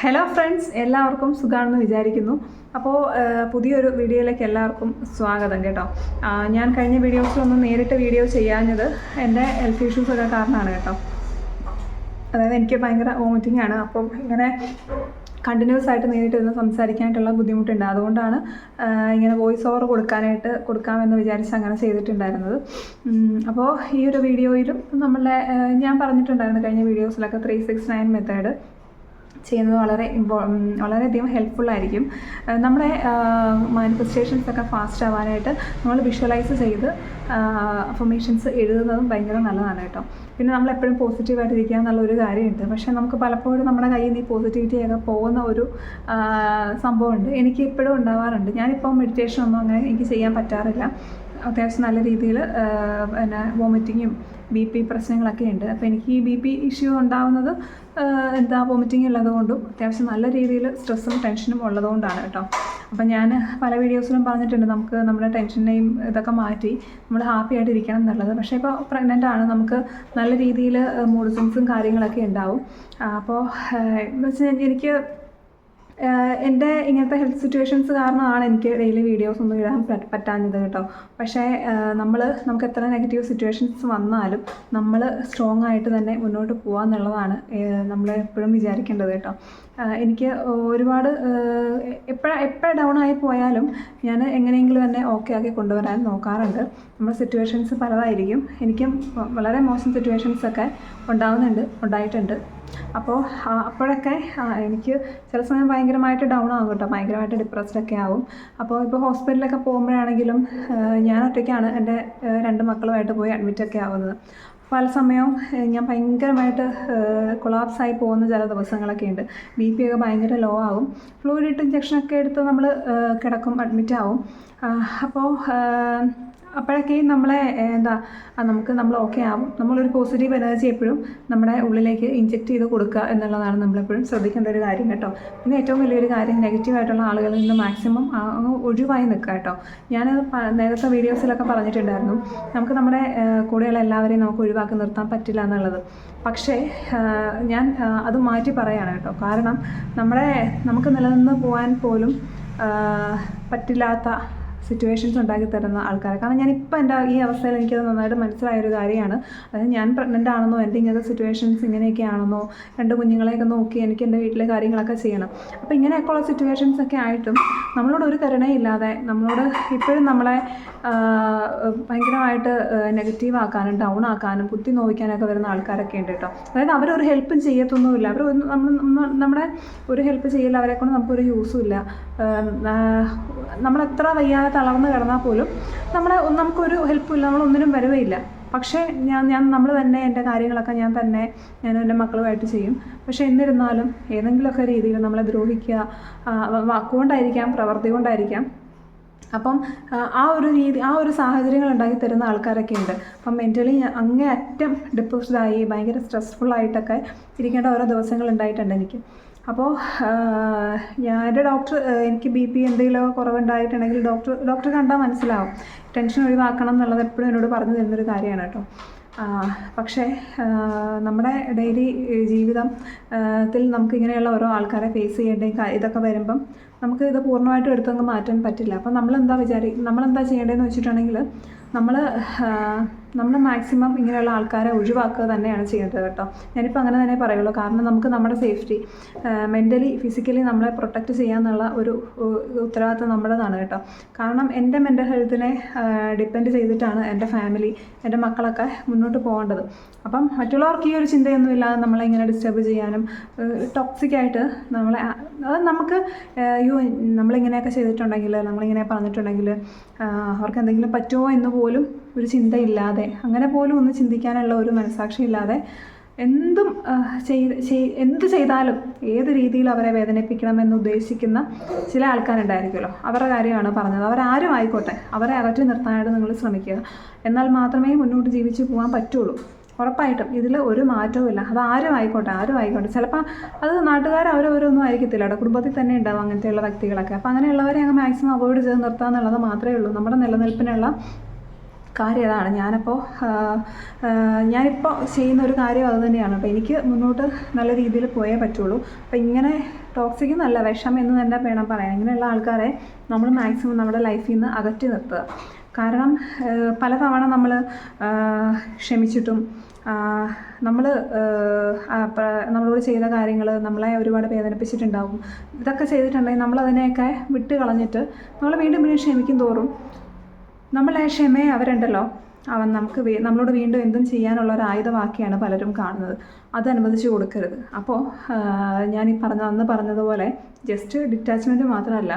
Hello friends, എല്ലാവർക്കും സുഖമാണെന്ന് വിചാരിക്കുന്നു. അപ്പോൾ പുതിയൊരു വീഡിയോയിലേക്ക് എല്ലാവർക്കും സ്വാഗതം കേട്ടോ. ഞാൻ കഴിഞ്ഞ വീഡിയോസിലൊന്നും നേരിട്ട് വീഡിയോ ചെയ്യാഞ്ഞത് എൻ്റെ ഹെൽത്ത് ഇഷ്യൂസൊക്കെ കാരണമാണ് കേട്ടോ. അതായത് എനിക്ക് ഭയങ്കര വോമിറ്റിംഗ് ആണ്. അപ്പം ഇങ്ങനെ കണ്ടിന്യൂസ് ആയിട്ട് നേരിട്ടിരുന്ന് സംസാരിക്കാനായിട്ടുള്ള ബുദ്ധിമുട്ടുണ്ട്. അതുകൊണ്ടാണ് ഇങ്ങനെ വോയിസ് ഓവർ കൊടുക്കാമെന്ന് വിചാരിച്ച് അങ്ങനെ ചെയ്തിട്ടുണ്ടായിരുന്നത്. അപ്പോൾ ഈ ഒരു വീഡിയോയിലും ഞാൻ പറഞ്ഞിട്ടുണ്ടായിരുന്നു കഴിഞ്ഞ വീഡിയോസിലൊക്കെ 369 മെത്തേഡ് ചെയ്യുന്നത് വളരെയധികം ഹെൽപ്ഫുള്ളായിരിക്കും. നമ്മുടെ മാനിഫെസ്റ്റേഷൻസൊക്കെ ഫാസ്റ്റ് ആവാനായിട്ട് നമ്മൾ വിഷ്വലൈസ് ചെയ്ത് അഫർമേഷൻസ് എഴുതുന്നതും ഭയങ്കര നല്ലതാണ് കേട്ടോ. പിന്നെ നമ്മളെപ്പോഴും പോസിറ്റീവായിട്ടിരിക്കുക എന്നുള്ളൊരു കാര്യമുണ്ട്. പക്ഷേ നമുക്ക് പലപ്പോഴും നമ്മുടെ കയ്യിൽ നിന്ന് ഈ പോസിറ്റിവിറ്റിയൊക്കെ പോകുന്ന ഒരു സംഭവമുണ്ട്. എനിക്ക് ഇപ്പോഴും ഉണ്ടാവാറുണ്ട്. ഞാനിപ്പോൾ മെഡിറ്റേഷനൊന്നും അങ്ങനെ എനിക്ക് ചെയ്യാൻ പറ്റാറില്ല. അത്യാവശ്യം നല്ല രീതിയിൽ പിന്നെ വോമിറ്റിങ്ങും BP പ്രശ്നങ്ങളൊക്കെ ഉണ്ട്. അപ്പോൾ എനിക്ക് ഈ BP ഇഷ്യൂ ഉണ്ടാകുന്നത് വോമിറ്റിംഗ് ഉള്ളതുകൊണ്ടും അത്യാവശ്യം നല്ല രീതിയിൽ സ്ട്രെസ്സും ടെൻഷനും ഉള്ളതുകൊണ്ടാണ് കേട്ടോ. അപ്പം ഞാൻ പല വീഡിയോസിലും പറഞ്ഞിട്ടുണ്ട് നമുക്ക് നമ്മുടെ ടെൻഷനെയും ഇതൊക്കെ മാറ്റി നമ്മൾ ഹാപ്പി ആയിട്ട് ഇരിക്കണം എന്നുള്ളത്. പക്ഷേ ഇപ്പോൾ പ്രഗ്നൻ്റ് ആണ്, നമുക്ക് നല്ല രീതിയിൽ മൂഡ് സ്വിങ്സും കാര്യങ്ങളൊക്കെ ഉണ്ടാവും. അപ്പോൾ എന്ന് വെച്ചാൽ എനിക്ക് എൻ്റെ ഇങ്ങനത്തെ ഹെൽത്ത് സിറ്റുവേഷൻസ് കാരണമാണ് എനിക്ക് ഡെയിലി വീഡിയോസ് ഒന്നും ഇടാൻ പറ്റാഞ്ഞത് കേട്ടോ. പക്ഷേ നമുക്ക് എത്ര നെഗറ്റീവ് സിറ്റുവേഷൻസ് വന്നാലും നമ്മൾ സ്ട്രോങ് ആയിട്ട് തന്നെ മുന്നോട്ട് പോകാമെന്നുള്ളതാണ് നമ്മൾ എപ്പോഴും വിചാരിക്കേണ്ടത് കേട്ടോ. എനിക്ക് ഒരുപാട് എപ്പോഴും ഡൗൺ ആയി പോയാലും ഞാൻ എങ്ങനെയെങ്കിലും തന്നെ ഓക്കെ ആക്കി കൊണ്ടുവരാൻ നോക്കാറുണ്ട്. നമ്മുടെ സിറ്റുവേഷൻസ് പലതായിരിക്കും. എനിക്കും വളരെ മോശം സിറ്റുവേഷൻസൊക്കെ ഉണ്ടായിട്ടുണ്ട്. അപ്പോൾ അപ്പോഴൊക്കെ എനിക്ക് ചില സമയം ഭയങ്കരമായിട്ട് ഡൗൺ ആകും കേട്ടോ, ഭയങ്കരമായിട്ട് ഡിപ്രസ്ഡൊക്കെ ആവും. അപ്പോൾ ഇപ്പോൾ ഹോസ്പിറ്റലിലൊക്കെ പോകുമ്പോഴാണെങ്കിലും ഞാൻ ഒറ്റയ്ക്കാണ് എൻ്റെ 2 മക്കളുമായിട്ട് പോയി അഡ്മിറ്റൊക്കെ ആവുന്നത്. പല സമയവും ഞാൻ ഭയങ്കരമായിട്ട് കൊളാപ്സായി പോകുന്ന ചില ദിവസങ്ങളൊക്കെ ഉണ്ട്. BP ഒക്കെ ഭയങ്കര ലോ ആവും. ഫ്ലൂയിഡ് ഇഞ്ചക്ഷനൊക്കെ എടുത്ത് നമ്മൾ കിടക്കും, അഡ്മിറ്റ് ആവും. അപ്പോൾ അപ്പോഴൊക്കെയും നമ്മളെ നമ്മൾ ഓക്കെ ആവും. നമ്മളൊരു പോസിറ്റീവ് എനർജി എപ്പോഴും നമ്മുടെ ഉള്ളിലേക്ക് ഇഞ്ചെക്റ്റ് ചെയ്ത് കൊടുക്കുക എന്നുള്ളതാണ് നമ്മളെപ്പോഴും ശ്രദ്ധിക്കേണ്ട ഒരു കാര്യം കേട്ടോ. പിന്നെ ഏറ്റവും വലിയൊരു കാര്യം, നെഗറ്റീവായിട്ടുള്ള ആളുകളിൽ നിന്ന് മാക്സിമം ഒഴിവായി നിൽക്കുക കേട്ടോ. ഞാൻ നേരത്തെ വീഡിയോസിലൊക്കെ പറഞ്ഞിട്ടുണ്ടായിരുന്നു നമുക്ക് നമ്മുടെ കൂടെയുള്ള എല്ലാവരെയും നമുക്ക് ഒഴിവാക്കി നിർത്താൻ പറ്റില്ല എന്നുള്ളത്. പക്ഷേ ഞാൻ അത് മാറ്റി പറയുകയാണ് കേട്ടോ. കാരണം നമുക്ക് നിലനിന്ന് പോകാൻ പോലും പറ്റില്ലാത്ത സിറ്റുവേഷൻസ് ഉണ്ടാക്കി തരുന്ന ആൾക്കാരെ. കാരണം ഞാനിപ്പോൾ എൻ്റെ ഈ അവസ്ഥയിൽ എനിക്കത് നന്നായിട്ട് മനസ്സിലായൊരു കാര്യമാണ്. അതായത് ഞാൻ പ്രഗ്നൻ്റ് ആണെന്നോ എൻ്റെ ഇങ്ങനത്തെ സിറ്റുവേഷൻസ് ഇങ്ങനെയൊക്കെ ആണെന്നോ 2 കുഞ്ഞുങ്ങളെയൊക്കെ നോക്കി എനിക്ക് എൻ്റെ വീട്ടിലെ കാര്യങ്ങളൊക്കെ ചെയ്യണം. അപ്പോൾ ഇങ്ങനെയൊക്കെയുള്ള സിറ്റുവേഷൻസൊക്കെ ആയിട്ടും നമ്മളോട് ഒരു കരുണയില്ലാതെ നമ്മളോട് ഇപ്പോഴും നമ്മളെ ഭയങ്കരമായിട്ട് നെഗറ്റീവ് ആക്കാനും ഡൗൺ ആക്കാനും കുത്തി നോവിക്കാനൊക്കെ വരുന്ന ആൾക്കാരൊക്കെ ഉണ്ട് കേട്ടോ. അതായത് അവരൊരു ഹെൽപ്പും ചെയ്യത്തൊന്നുമില്ല. നമ്മുടെ ഒരു ഹെൽപ്പ് ചെയ്യില്ല, അവരെക്കൊണ്ട് നമുക്കൊരു യൂസും ഇല്ല. നമ്മളെത്ര വയ്യാതെ തളർന്ന് കിടന്നാൽ പോലും നമുക്കൊരു ഹെൽപ്പുമില്ല, നമ്മളൊന്നിനും വരുകയില്ല. പക്ഷേ നമ്മൾ തന്നെ എൻ്റെ കാര്യങ്ങളൊക്കെ ഞാൻ എൻ്റെ മക്കളുമായിട്ട് ചെയ്യും. പക്ഷേ എന്നിരുന്നാലും ഏതെങ്കിലുമൊക്കെ രീതിയിൽ നമ്മളെ ദ്രോഹിക്കുക, വാക്കുകൊണ്ടായിരിക്കാം, പ്രവൃത്തി കൊണ്ടായിരിക്കാം. അപ്പം ആ ഒരു സാഹചര്യങ്ങൾ ഉണ്ടാക്കി തരുന്ന ആൾക്കാരൊക്കെ ഉണ്ട്. അപ്പം മെൻ്റലി അങ്ങേയറ്റം ഡിപ്രസ്ഡായി ഭയങ്കര സ്ട്രെസ്ഫുള്ളായിട്ടൊക്കെ ഇരിക്കേണ്ട ഓരോ ദിവസങ്ങൾ ഉണ്ടായിട്ടുണ്ട് എനിക്ക്. അപ്പോൾ എൻ്റെ ഡോക്ടർ എനിക്ക് BP എന്തെങ്കിലും കുറവുണ്ടായിട്ടുണ്ടെങ്കിൽ ഡോക്ടർ കണ്ടാൽ മനസ്സിലാവും. ടെൻഷൻ ഒഴിവാക്കണം എന്നുള്ളത് എപ്പോഴും എന്നോട് പറഞ്ഞു തരുന്നൊരു കാര്യമാണ് കേട്ടോ. പക്ഷേ നമ്മുടെ ഡെയിലി ജീവിതത്തിൽ നമുക്കിങ്ങനെയുള്ള ഓരോ ആൾക്കാരെ ഫേസ് ചെയ്യേണ്ട ഇതൊക്കെ വരുമ്പം നമുക്ക് ഇത് പൂർണ്ണമായിട്ടും എടുത്തങ്ങ് മാറ്റാൻ പറ്റില്ല. അപ്പം നമ്മളെന്താ ചെയ്യേണ്ടതെന്ന് വെച്ചിട്ടുണ്ടെങ്കിൽ നമ്മൾ മാക്സിമം ഇങ്ങനെയുള്ള ആൾക്കാരെ ഒഴിവാക്കുക തന്നെയാണ് ചെയ്യേണ്ടത് കേട്ടോ. ഞാനിപ്പോൾ അങ്ങനെ തന്നെ പറയുള്ളൂ. കാരണം നമുക്ക് നമ്മുടെ സേഫ്റ്റി മെൻ്റലി ഫിസിക്കലി നമ്മളെ പ്രൊട്ടക്റ്റ് ചെയ്യാന്നുള്ള ഒരു ഉത്തരവാദിത്വം നമ്മുടേതാണ് കേട്ടോ. കാരണം എൻ്റെ മെൻ്റൽ ഹെൽത്തിനെ ഡിപ്പെൻഡ് ചെയ്തിട്ടാണ് എൻ്റെ ഫാമിലി, എൻ്റെ മക്കളൊക്കെ മുന്നോട്ട് പോകേണ്ടത്. അപ്പം മറ്റുള്ളവർക്ക് ഈ ഒരു ചിന്തയൊന്നുമില്ലാതെ നമ്മളെ ഇങ്ങനെ ഡിസ്റ്റർബ് ചെയ്യാനും ടോക്സിക്കായിട്ട് അത് നമുക്ക് നമ്മളിങ്ങനെയൊക്കെ ചെയ്തിട്ടുണ്ടെങ്കിൽ, നമ്മളിങ്ങനെ പറഞ്ഞിട്ടുണ്ടെങ്കിൽ അവർക്ക് എന്തെങ്കിലും പറ്റുമോ എന്ന് പോലും ഒരു ചിന്തയില്ലാതെ, അങ്ങനെ പോലും ഒന്ന് ചിന്തിക്കാനുള്ള ഒരു മനസ്സാക്ഷി ഇല്ലാതെ എന്ത് ചെയ്താലും ഏത് രീതിയിൽ അവരെ വേദനിപ്പിക്കണമെന്ന് ഉദ്ദേശിക്കുന്ന ചില ആൾക്കാരുണ്ടായിരിക്കുമല്ലോ. അവരുടെ കാര്യമാണ് പറഞ്ഞത്. അവരാരും ആയിക്കോട്ടെ, അവരെ അകറ്റി നിർത്താനായിട്ട് നിങ്ങൾ ശ്രമിക്കുക. എന്നാൽ മാത്രമേ മുന്നോട്ട് ജീവിച്ച് പോകാൻ പറ്റുള്ളൂ. ഉറപ്പായിട്ടും ഇതിൽ ഒരു മാറ്റവും ഇല്ല. അത് ആരും ആയിക്കോട്ടെ. ചിലപ്പോൾ അത് നാട്ടുകാർ അവരവരൊന്നും ആയിരിക്കത്തില്ല കേട്ടോ, കുടുംബത്തിൽ തന്നെ ഉണ്ടാവും അങ്ങനത്തെയുള്ള വ്യക്തികളൊക്കെ. അപ്പോൾ അങ്ങനെയുള്ളവരെ അങ്ങ് മാക്സിമം അവോയ്ഡ് ചെയ്ത് നിർത്തുക എന്നുള്ളത് മാത്രമേ ഉള്ളൂ നമ്മുടെ നിലനിൽപ്പിനുള്ള കാര്യം അതാണ്. ഞാനിപ്പോൾ ചെയ്യുന്ന ഒരു കാര്യം അത് തന്നെയാണ്. അപ്പോൾ എനിക്ക് മുന്നോട്ട് നല്ല രീതിയിൽ പോയേ പറ്റുള്ളൂ. അപ്പോൾ ഇങ്ങനെ ടോക്സിക് നല്ല വിഷം എന്ന് തന്നെ വേണം പറയാൻ. ഇങ്ങനെയുള്ള ആൾക്കാരെ നമ്മൾ മാക്സിമം നമ്മുടെ ലൈഫിൽ നിന്ന് അകറ്റി നിർത്തുക. കാരണം പലതവണ നമ്മൾ ക്ഷമിച്ചിട്ടും നമ്മളോട് ചെയ്ത കാര്യങ്ങൾ നമ്മളെ ഒരുപാട് വേദനിപ്പിച്ചിട്ടുണ്ടാവും. ഇതൊക്കെ ചെയ്തിട്ടുണ്ടെങ്കിൽ നമ്മളതിനെയൊക്കെ വിട്ട് കളഞ്ഞിട്ട് നമ്മൾ വീണ്ടും ക്ഷമിക്കും തോറും നമ്മളെ ക്ഷമയെ അവരുണ്ടല്ലോ നമ്മളോട് വീണ്ടും എന്തും ചെയ്യാനുള്ള ഒരു ആയുധമാക്കിയാണ് പലരും കാണുന്നത്. അത് അനുവദിച്ച് കൊടുക്കരുത്. അപ്പോൾ അന്ന് പറഞ്ഞതുപോലെ ജസ്റ്റ് ഡിറ്റാച്ച്മെൻറ്റ് മാത്രമല്ല,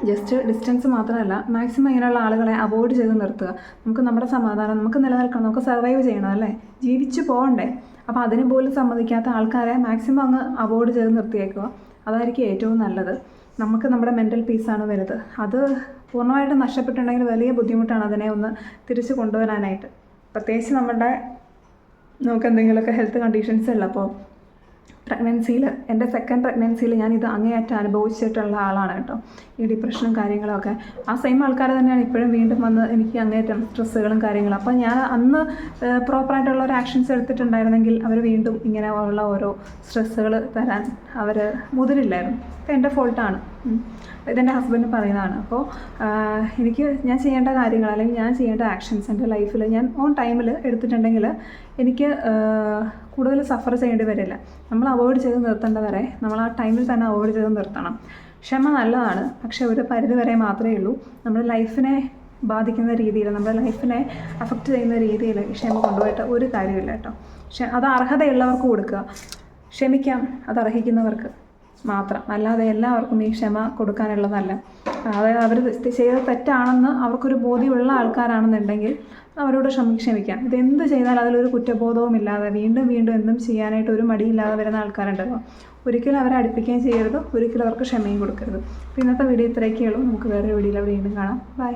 ജസ്റ്റ് ഡിസ്റ്റൻസ് മാത്രമല്ല, മാക്സിമം ഇങ്ങനെയുള്ള ആളുകളെ അവോയ്ഡ് ചെയ്ത് നിർത്തുക. നമുക്ക് നമ്മുടെ സമാധാനം നമുക്ക് നിലനിൽക്കണം, നമുക്ക് സർവൈവ് ചെയ്യണം അല്ലേ, ജീവിച്ചു പോകണ്ടേ. അപ്പോൾ അതിന് പോലും സമ്മതിക്കാത്ത ആൾക്കാരെ മാക്സിമം അങ്ങ് അവോയ്ഡ് ചെയ്ത് നിർത്തിയേക്കുക. അതായിരിക്കും ഏറ്റവും നല്ലത്. നമുക്ക് നമ്മുടെ മെൻ്റൽ പീസാണ് വലുത്. അത് പൂർണ്ണമായിട്ട് നഷ്ടപ്പെട്ടിട്ടുണ്ടെങ്കിൽ വലിയ ബുദ്ധിമുട്ടാണ് അതിനെ ഒന്ന് തിരിച്ച് കൊണ്ടുവരാനായിട്ട്. പ്രത്യേകിച്ച് നമുക്ക് എന്തെങ്കിലുമൊക്കെ ഹെൽത്ത് കണ്ടീഷൻസ് ഉള്ളപ്പോൾ പ്രഗ്നൻസിയിൽ, എൻ്റെ സെക്കൻഡ് പ്രഗ്നൻസിയിൽ ഞാനിത് അങ്ങേയറ്റം അനുഭവിച്ചിട്ടുള്ള ആളാണ് കേട്ടോ. ഈ ഡിപ്രഷനും കാര്യങ്ങളൊക്കെ ആ സെയിം ആൾക്കാർ തന്നെയാണ് ഇപ്പോഴും വീണ്ടും വന്ന് എനിക്ക് അങ്ങേയറ്റം സ്ട്രെസ്സുകളും കാര്യങ്ങളും. അപ്പോൾ ഞാൻ അന്ന് പ്രോപ്പറായിട്ടുള്ള ഒരു ആക്ഷൻസ് എടുത്തിട്ടുണ്ടായിരുന്നെങ്കിൽ അവർ വീണ്ടും ഇങ്ങനെ ഉള്ള ഓരോ സ്ട്രെസ്സുകൾ തരാൻ അവർ മുതിരില്ലായിരുന്നു. അപ്പോൾ എൻ്റെ ഫോൾട്ടാണ്. ഇതെൻ്റെ ഹസ്ബൻഡ് പറയുന്നതാണ്. അപ്പോൾ ഞാൻ ചെയ്യേണ്ട കാര്യങ്ങൾ അല്ലെങ്കിൽ ഞാൻ ചെയ്യേണ്ട ആക്ഷൻസ് എൻ്റെ ലൈഫിൽ ഞാൻ ഓൺ ടൈമിൽ എടുത്തിട്ടുണ്ടെങ്കിൽ എനിക്ക് കൂടുതൽ സഫർ ചെയ്യേണ്ടി വരില്ല. നമ്മൾ അവോയ്ഡ് ചെയ്ത് നിർത്തേണ്ടവരെ നമ്മൾ ആ ടൈമിൽ തന്നെ അവോയ്ഡ് ചെയ്ത് നിർത്തണം. ക്ഷമ നല്ലതാണ്, പക്ഷേ ഒരു പരിധി വരെ മാത്രമേ ഉള്ളൂ. നമ്മുടെ ലൈഫിനെ ബാധിക്കുന്ന രീതിയിൽ, നമ്മുടെ ലൈഫിനെ അഫക്റ്റ് ചെയ്യുന്ന രീതിയിൽ ക്ഷമ കൊണ്ടുപോയിട്ട് ഒരു കാര്യമില്ല കേട്ടോ. അത് അർഹതയുള്ളവർക്ക് കൊടുക്കുക. ക്ഷമിക്കാം, അത് അർഹിക്കുന്നവർക്ക് മാത്രം, അല്ലാതെ എല്ലാവർക്കും ഈ ക്ഷമ കൊടുക്കാനുള്ളതല്ല. അതായത് അവർ ചെയ്ത തെറ്റാണെന്ന് അവർക്കൊരു ബോധ്യമുള്ള ആൾക്കാരാണെന്നുണ്ടെങ്കിൽ അവരോട് ക്ഷമിക്കാം. ഇതെന്ത് ചെയ്താൽ അതിലൊരു കുറ്റബോധവും ഇല്ലാതെ വീണ്ടും വീണ്ടും എന്തും ചെയ്യാനായിട്ട് ഒരു മടിയില്ലാതെ വരുന്ന ആൾക്കാരുണ്ടല്ലോ, ഒരിക്കലും അവരെ അടുപ്പിക്കുകയും ചെയ്യരുത്, ഒരിക്കലും അവർക്ക് ക്ഷമയും കൊടുക്കരുത്. അപ്പോൾ ഇന്നത്തെ വീഡിയോ ഇത്രയൊക്കെയുള്ളൂ. നമുക്ക് വേറൊരു വീഡിയോയിൽ വീണ്ടും കാണാം. ബൈ.